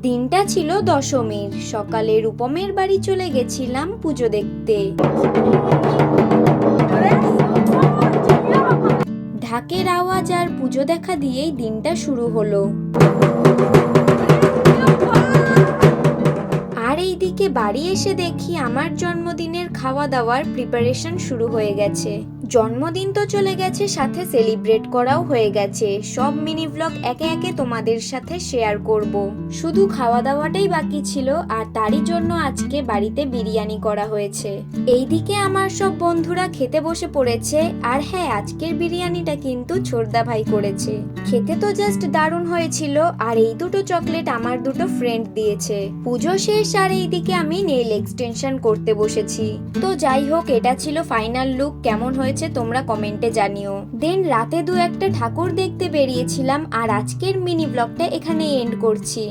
দিনটা ছিল দশমীর। সকালে রূপমের বাড়ি চলে গেছিলাম পুজো দেখতে। ঢাকের আওয়াজ আর পুজো দেখা দিয়েই দিনটা শুরু হলো। আর এইদিকে বাড়ি এসে দেখি আমার জন্মদিনের খাওয়া দাওয়ার প্রিপারেশন শুরু হয়ে গেছে। জন্মদিন তো চলে গেছে, সাথে সেলিব্রেট করাও হয়ে গেছে। সব মিনি ব্লগ একে একে তোমাদের সাথে শেয়ার করব। শুধু খাওয়া দাওয়াটাই বাকি ছিল, আর তারই জন্য আজকে বাড়িতে বিরিয়ানি করা হয়েছে। এইদিকে আমার সব বন্ধুরা খেতে বসে পড়েছে। আর হ্যাঁ, আজকের বিরিয়ানিটা কিন্তু ছোটদা ভাই করেছে। খেতে তো জাস্ট দারুণ হয়েছিল। আর এই দুটো চকলেট আমার দুটো ফ্রেন্ড দিয়েছে। পুজো শেষ, আর এইদিকে আমি নেইল এক্সটেনশন করতে বসেছি। তো যাই হোক, এটা ছিল ফাইনাল লুক। কেমন হয়েছে তোমরা কমেন্টে জানিও। দেন রাতে দু একটা ঠাকুর দেখতে বেরিয়েছিলাম। আর আজকের মিনি ব্লগটা এখানে এন্ড করছি।